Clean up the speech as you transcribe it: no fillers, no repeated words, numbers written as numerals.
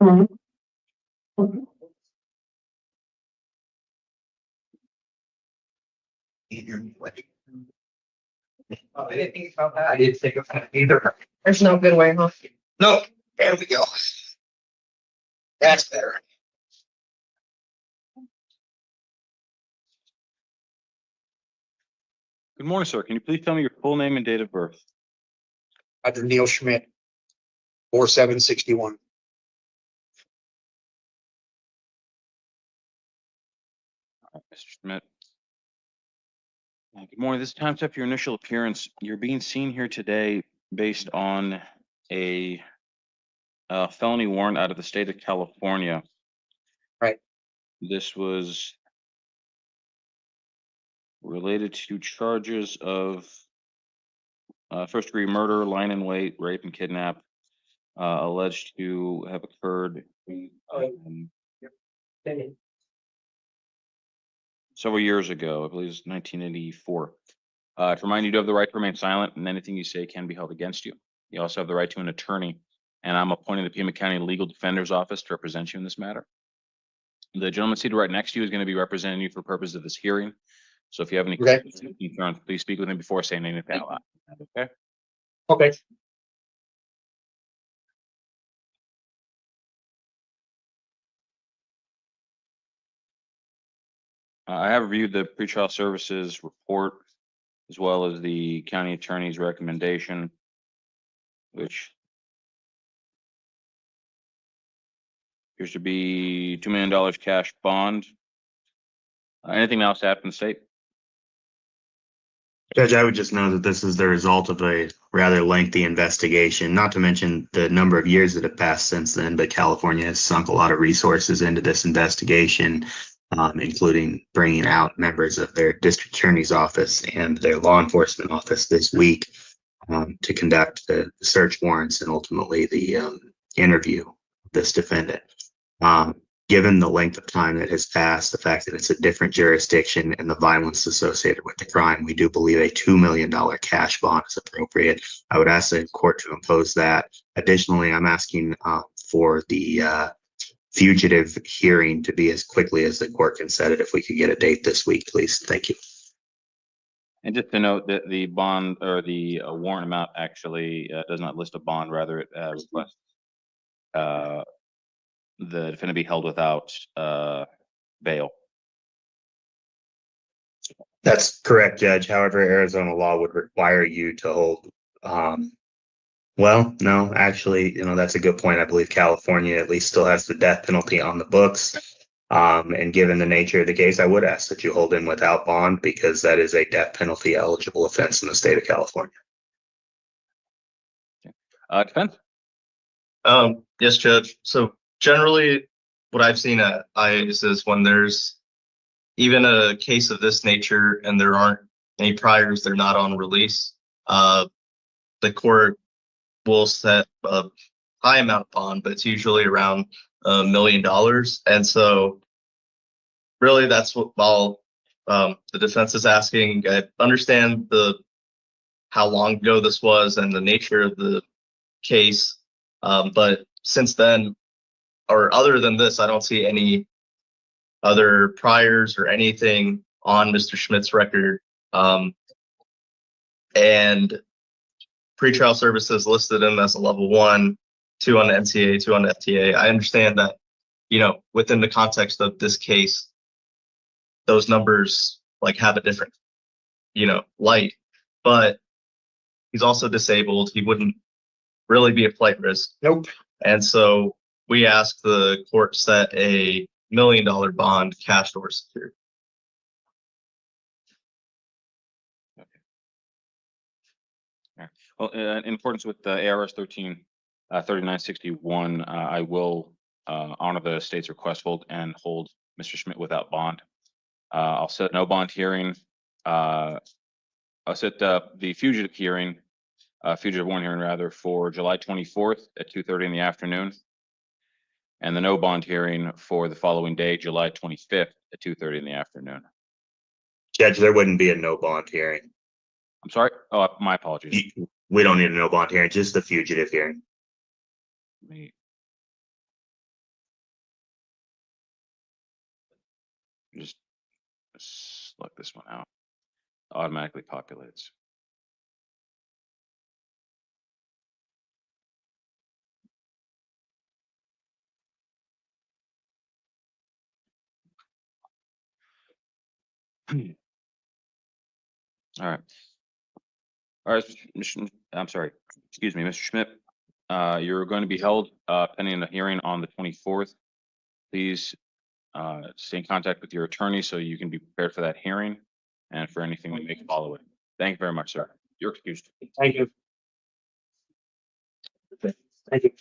I didn't think about that. I didn't think of that either. There's no good way, huh? No, there we go. That's better. Good morning, sir. Can you please tell me your full name and date of birth? Dr. Neil Schmidt, 4761. All right, Mr. Schmidt. Good morning. This is time for your initial appearance. You're being seen here today based on a felony warrant out of the state of California. Right. This was related to charges of first-degree murder, lying in wait, rape, and kidnap, alleged to have occurred several years ago. I believe it's 1984. To remind you, you do have the right to remain silent, and anything you say can be held against you. You also have the right to an attorney, and I'm appointing the Pima County Legal Defender's Office to represent you in this matter. The gentleman seated right next to you is going to be representing you for purposes of this hearing. So if you have any questions, please speak with him before saying anything out loud. Okay. Okay. I have reviewed the pretrial services report as well as the county attorney's recommendation, which appears to be $2 million cash bond. Anything else to add from the state? Judge, I would just know that this is the result of a rather lengthy investigation, not to mention the number of years that have passed since then, but California has sunk a lot of resources into this investigation, including bringing out members of their district attorney's office and their law enforcement office this week to conduct the search warrants and ultimately the interview of this defendant. Given the length of time that has passed, the fact that it's a different jurisdiction and the violence associated with the crime, we do believe a $2 million cash bond is appropriate. I would ask the court to impose that. Additionally, I'm asking for the fugitive hearing to be as quickly as the court can set it. If we could get a date this week, please. Thank you. And just to note that the bond or the warrant amount actually does not list a bond, rather it requests the defendant be held without bail. That's correct, Judge. However, Arizona law would require you to hold. Well, no, actually, that's a good point. I believe California at least still has the death penalty on the books. And given the nature of the case, I would ask that you hold him without bond because that is a death penalty eligible offense in the state of California. Defense? Yes, Judge. So generally, what I've seen at IAs is when there's even a case of this nature and there aren't any priors, they're not on release, the court will set a high amount of bond, but it's usually around $1 million. And so really that's what all the defense is asking. I understand how long ago this was and the nature of the case. But since then, or other than this, I don't see any other priors or anything on Mr. Schmidt's record. And pretrial services listed him as a level 1, 2 on the NCA, 2 on the FTA. I understand that, within the context of this case, those numbers have a different, light, but he's also disabled. He wouldn't really be a flight risk. Nope. And so we asked the court set a $1 million bond, cash or secured. Okay. Yeah. Well, in accordance with ARS 3961, I will honor the state's request and hold Mr. Schmidt without bond. I'll set no bond hearing. I'll set the fugitive hearing. Fugitive warrant hearing rather for July 24th at 2:30 in the afternoon, and the no bond hearing for the following day, July 25th at 2:30 in the afternoon. Judge, there wouldn't be a no bond hearing. I'm sorry. Oh, my apologies. We don't need a no bond hearing, just the fugitive hearing. Just select this one out. Automatically populates. All right. All right, I'm sorry, excuse me, Mr. Schmidt. You're going to be held pending the hearing on the 24th. Please stay in contact with your attorney so you can be prepared for that hearing and for anything that may follow it. Thank you very much, sir. You're excused. Thank you. Thank you.